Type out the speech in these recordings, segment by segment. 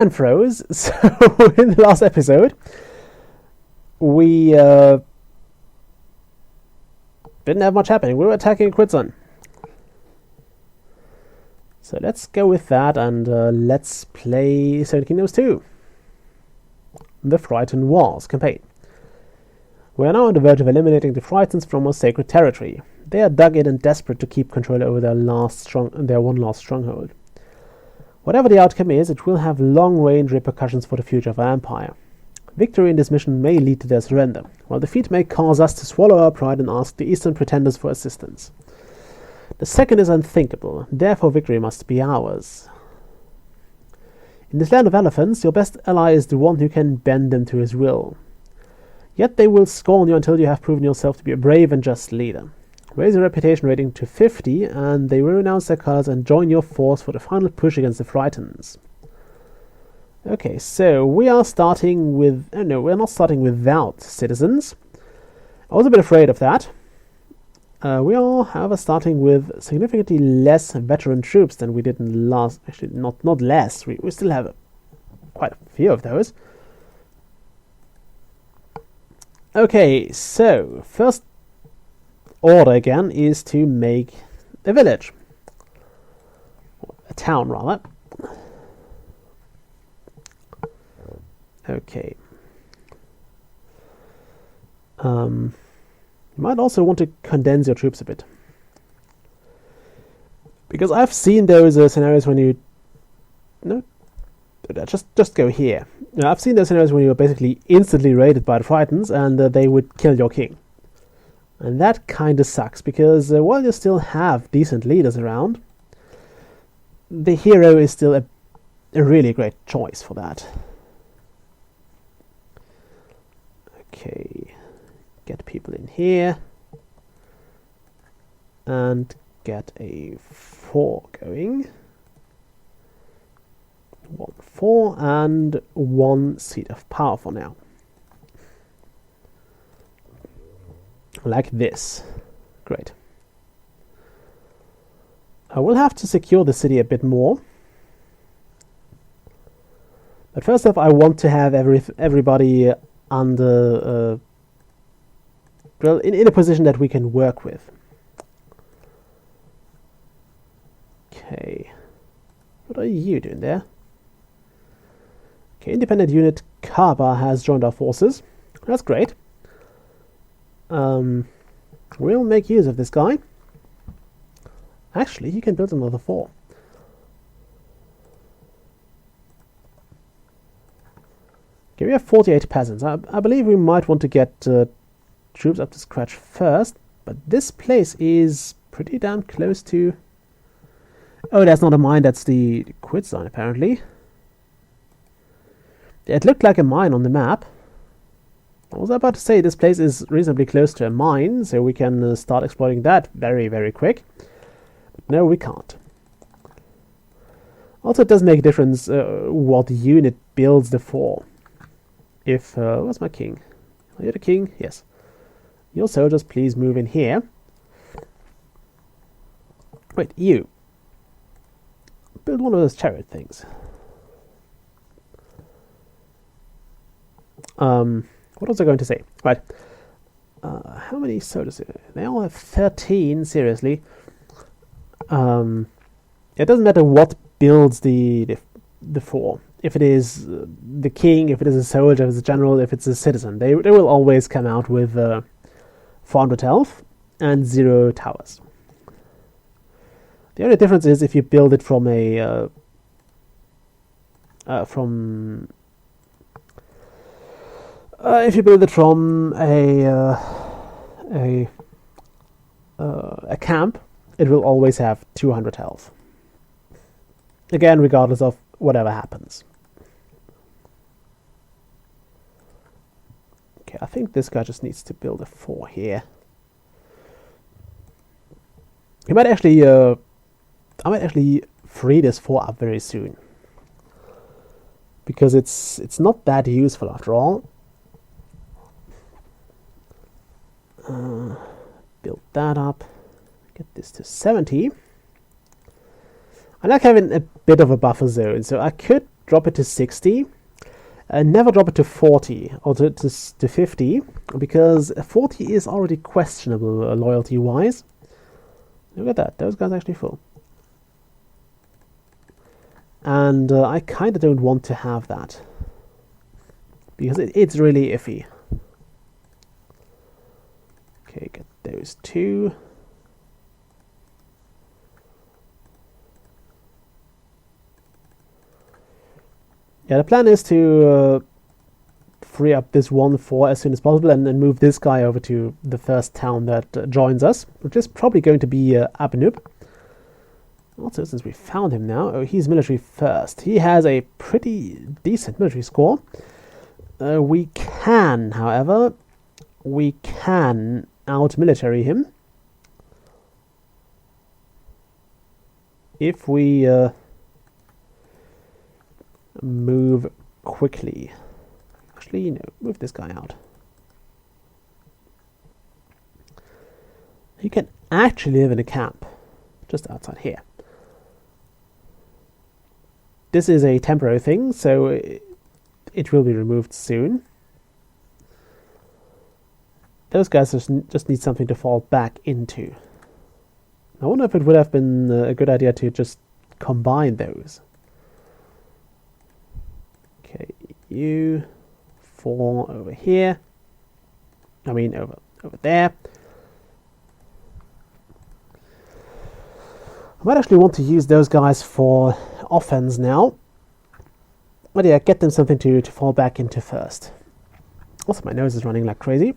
and froze. So in the last episode, we didn't have much happening. We were attacking Fryhtan. So let's go with that and let's play Seven Kingdoms 2. The Fryhtan Wars campaign. We are now on the verge of eliminating the Fryhtans from our sacred territory. They are dug in and desperate to keep control over their one last stronghold. Whatever the outcome is, it will have long-range repercussions for the future of our empire. Victory in this mission may lead to their surrender, while defeat may cause us to swallow our pride and ask the eastern pretenders for assistance. The second is unthinkable, therefore victory must be ours. In this land of elephants, your best ally is the one who can bend them to his will. Yet they will scorn you until you have proven yourself to be a brave and just leader. Raise your reputation rating to 50, and they will renounce their colours and join your force for the final push against the Fryhtans. Okay, so we are starting with... Oh no, we're not starting without citizens. I was a bit afraid of that. We are, however, starting with significantly less veteran troops than we did in the last... Actually, not less. We still have quite a few of those. Okay, so first order again is to make a village. A town, rather. Okay. You might also want to condense your troops a bit. Because I've seen those scenarios when you... No, just go here. Now, I've seen those scenarios when you were basically instantly raided by the Fryhtans and they would kill your king. And that kinda sucks, because while you still have decent leaders around, the hero is still a really great choice for that. Okay, get people in here, and get a 4 going. 1 4 and 1 seat of power for now. Like this. Great. I will have to secure the city a bit more. But first off, I want to have everybody under... well, in a position that we can work with. Okay. What are you doing there? Okay, independent unit Kaba has joined our forces. That's great. We'll make use of this guy. Actually, he can build another 4. Okay, we have 48 peasants. I believe we might want to get troops up to scratch first, but this place is pretty damn close to... Oh, that's not a mine, that's the quit zone, apparently. It looked like a mine on the map. I was about to say this place is reasonably close to a mine, so we can start exploiting that very, very quick. But no, we can't. Also, it does make a difference what unit builds the 4. If... where's my king? Are you the king? Yes. Your soldiers, please move in here. Wait, you. Build one of those chariot things. What was I going to say? Right. How many soldiers? They all have 13, seriously. It doesn't matter what builds the 4. If it is the king, if it is a soldier, if it's a general, if it's a citizen. They will always come out with 400 health and 0 towers. The only difference is if you build it from a... if you build it from a camp, it will always have 200 health. Again, regardless of whatever happens. Okay, I think this guy just needs to build a 4 here. He might actually... I might actually free this 4 up very soon. Because it's not that useful after all. Build that up. Get this to 70. I like having a bit of a buffer zone, so I could drop it to 60. Never drop it to 40 or to 50, because 40 is already questionable loyalty-wise. Look at that, those guys are actually full. And I kind of don't want to have that, because it's really iffy. Okay, get those two. Yeah, the plan is to free up this 1-4 as soon as possible and then move this guy over to the first town that joins us, which is probably going to be Abnub. Also, since we found him now, oh, he's military first. He has a pretty decent military score. We can, however, out-military him if we move quickly. Actually, no, move this guy out. He can actually live in a camp just outside here. This is a temporary thing, so it will be removed soon. Those guys just need something to fall back into. I wonder if it would have been a good idea to just combine those. Okay, you 4 over here. I mean over there. I might actually want to use those guys for offense now. But yeah, get them something to fall back into first. Also, my nose is running like crazy.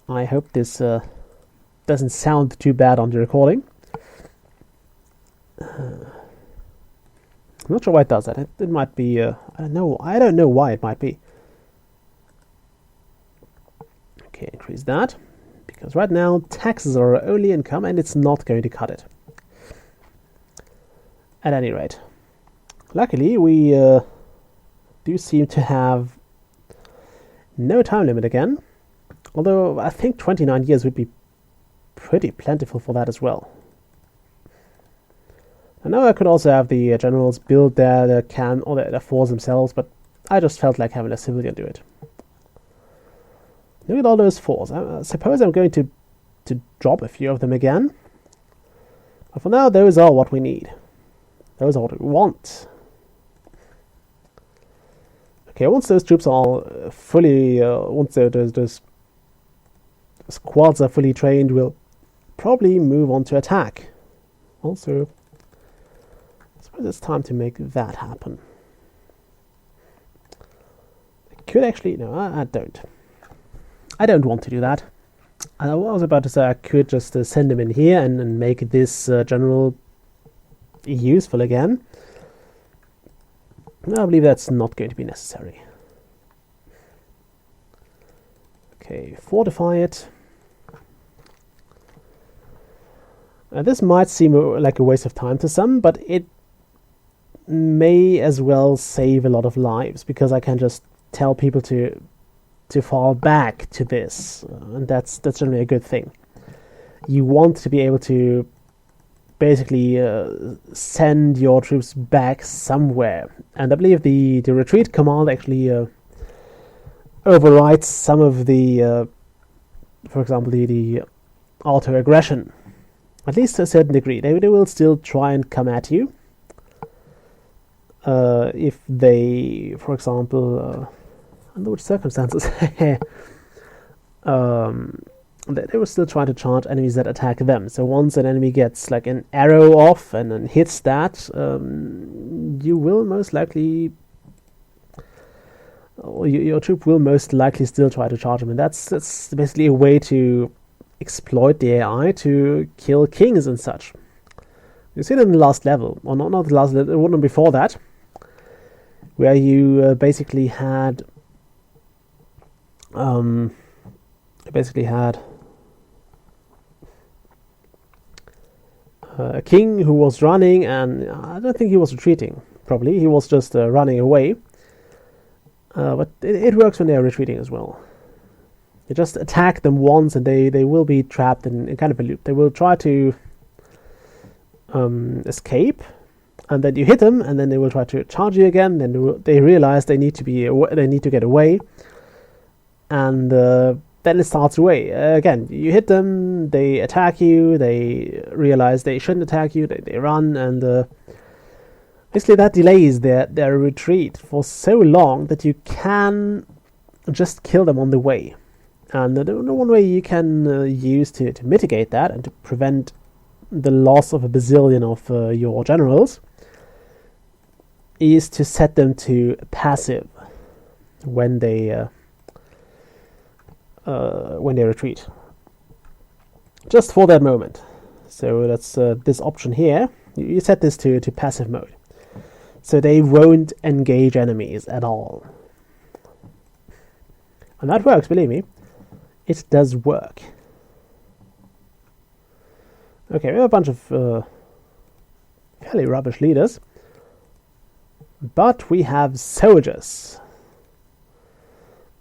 I hope this doesn't sound too bad on the recording. I'm not sure why it does that. It might be, I don't know why it might be. Okay, increase that. Because right now, taxes are our only income and it's not going to cut it. At any rate. Luckily, we do seem to have no time limit again. Although, I think 29 years would be pretty plentiful for that as well. I know I could also have the generals build their camp or their forts themselves, but I just felt like having a civilian do it. Look at all those forts. I suppose I'm going to drop a few of them again. But for now, those are what we need. Those are what we want. Okay, once those troops are fully, once those squads are fully trained, we'll probably move on to attack. Also, I suppose it's time to make that happen. I could actually, no, I don't. I don't want to do that. I was about to say I could just send him in here and make this general useful again. I believe that's not going to be necessary. Okay, fortify it. This might seem like a waste of time to some, but it may as well save a lot of lives, because I can just tell people to fall back to this, and that's generally a good thing. You want to be able to basically send your troops back somewhere, and I believe the retreat command actually overrides some of the, for example, the auto aggression, at least to a certain degree. They will still try and come at you if they, for example, under which circumstances, they will still try to charge enemies that attack them. So once an enemy gets like an arrow off and then hits that, you will most likely, or your troop will most likely still try to charge them, and that's basically a way to exploit the AI to kill kings and such. You see it in the last level, or not the last level, the one before that, where you basically had a king who was running, and I don't think he was retreating, probably. He was just running away. But it works when they are retreating as well. You just attack them once and they will be trapped in kind of a loop. They will try to escape, and then you hit them, and then they will try to charge you again. Then they realize they need to get away, and then it starts away again. You hit them, they attack you, they realize they shouldn't attack you, they run, and basically that delays their retreat for so long that you can just kill them on the way. And the one way you can use to mitigate that and to prevent the loss of a bazillion of your generals is to set them to passive when they retreat, just for that moment. So that's this option here. You set this to passive mode, so they won't engage enemies at all. And that works, believe me. It does work. Okay, we have a bunch of fairly rubbish leaders, but we have soldiers.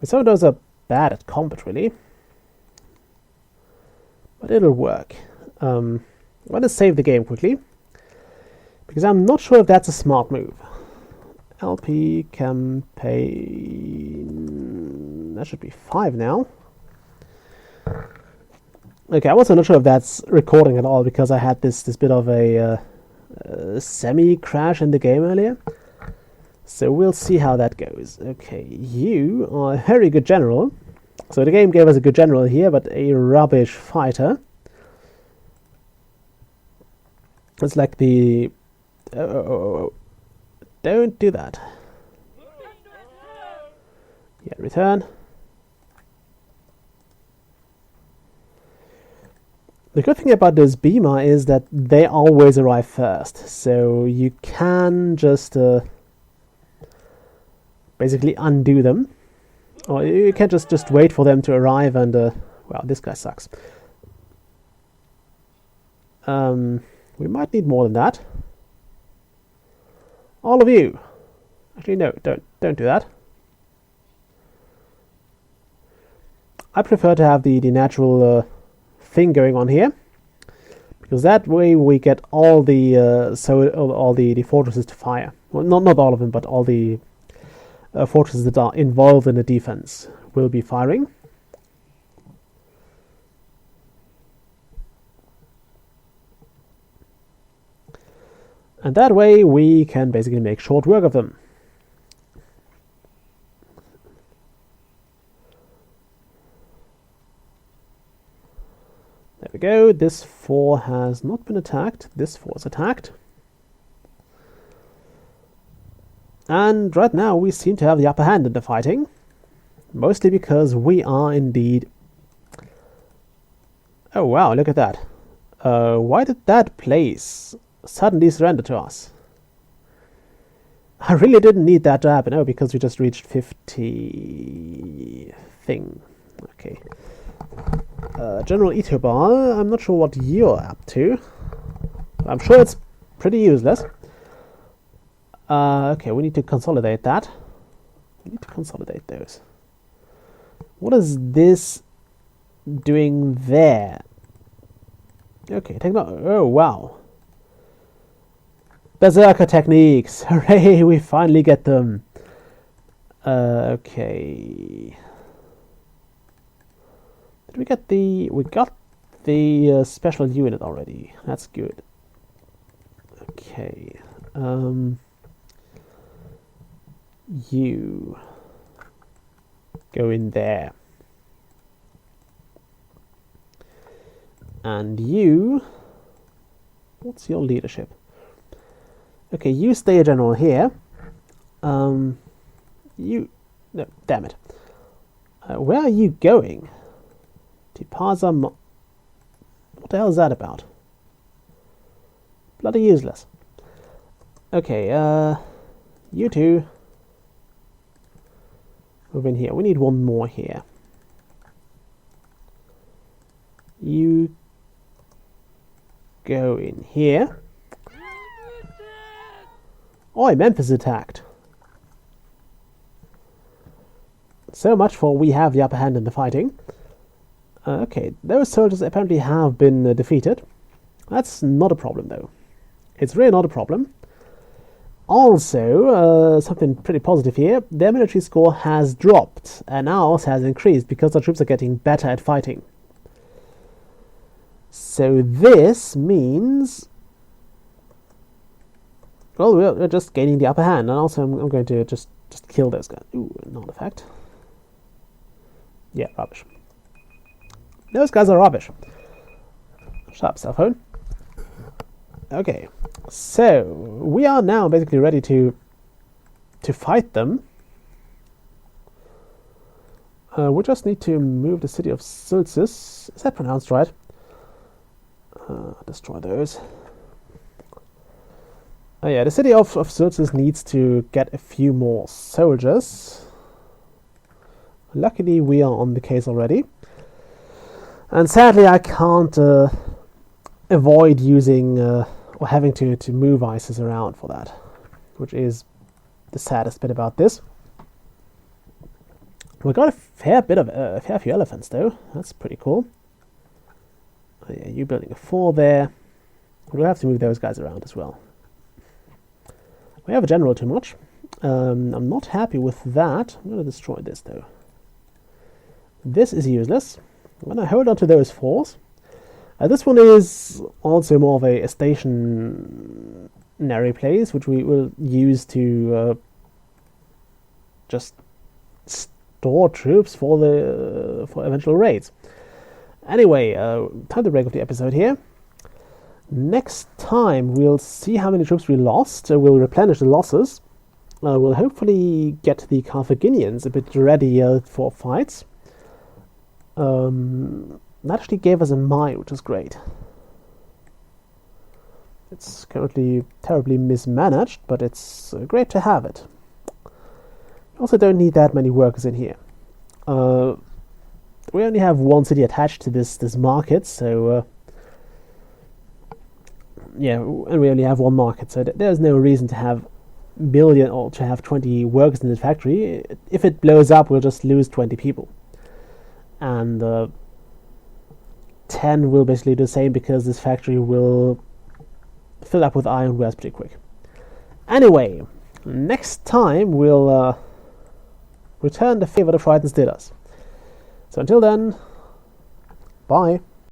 Some of those are bad at combat, really, but it'll work. I'm going to save the game quickly, because I'm not sure if that's a smart move. LP campaign, that should be 5 now. Okay, I'm also not sure if that's recording at all, because I had this bit of a semi-crash in the game earlier. So we'll see how that goes. Okay, you are a very good general. So the game gave us a good general here, but a rubbish fighter. It's like the... Oh. Don't do that. Yeah, return. The good thing about those beamer is that they always arrive first, so you can just basically undo them, or you can just wait for them to arrive and wow, this guy sucks. We might need more than that. All of you. Actually, no, don't do that. I prefer to have the natural thing going on here, because that way we get all the all the fortresses to fire. Well, not all of them, but all the fortresses that are involved in the defense will be firing. And that way we can basically make short work of them. There we go. This 4 has not been attacked. This 4 is attacked. And right now we seem to have the upper hand in the fighting. Mostly because we are indeed... Oh wow, look at that. Why did that place suddenly surrender to us? I really didn't need that to happen. Oh, because we just reached 50 thing. Okay. General Etobal, I'm not sure what you're up to. I'm sure it's pretty useless. Okay, we need to consolidate that. We need to consolidate those. What is this doing there? Okay, oh wow. Berserker techniques! Hooray, we finally get them. Okay. Did we get the... We got the special unit already. That's good. Okay. You go in there. And you... What's your leadership? Okay, you stay a general here. You... No, damn it. Where are you going? Tipaza... What the hell is that about? Bloody useless. Okay, you two... Move in here. We need one more here. You... Go in here. Oi, Memphis attacked. So much for we have the upper hand in the fighting. Okay, those soldiers apparently have been defeated. That's not a problem, though. It's really not a problem, Also, something pretty positive here, their military score has dropped, and ours has increased because our troops are getting better at fighting. So this means, well, we're just gaining the upper hand, and also I'm going to just kill those guys. Ooh, non-effect. Yeah, rubbish. Those guys are rubbish. Shut up, cell phone. Okay, so we are now basically ready to fight them. We just need to move the city of Sulcis. Is that pronounced right? Destroy those. Oh yeah, the city of Sulcis needs to get a few more soldiers. Luckily, we are on the case already. And sadly, I can't avoid using or having to move ISIS around for that, which is the saddest bit about this. We got a fair few elephants though. That's pretty cool. Oh, yeah, you building a 4 there. We'll have to move those guys around as well. We have a general too much. I'm not happy with that. I'm going to destroy this though. This is useless. I'm going to hold on to those 4s. This one is also more of a stationary place, which we will use to just store troops for eventual raids. Anyway, time to break off the episode here. Next time we'll see how many troops we lost. We'll replenish the losses. We'll hopefully get the Carthaginians a bit ready for fights. That actually gave us a mine, which is great. It's currently terribly mismanaged, but it's great to have it. We also don't need that many workers in here. We only have one city attached to this market, so yeah, and we only have one market, so there's no reason to have million or to have 20 workers in this factory. If it blows up, we'll just lose 20 people. And 10 will basically do the same because this factory will fill up with iron wares pretty quick. Anyway, next time we'll return the favor the Fryhtans did us. So until then, bye.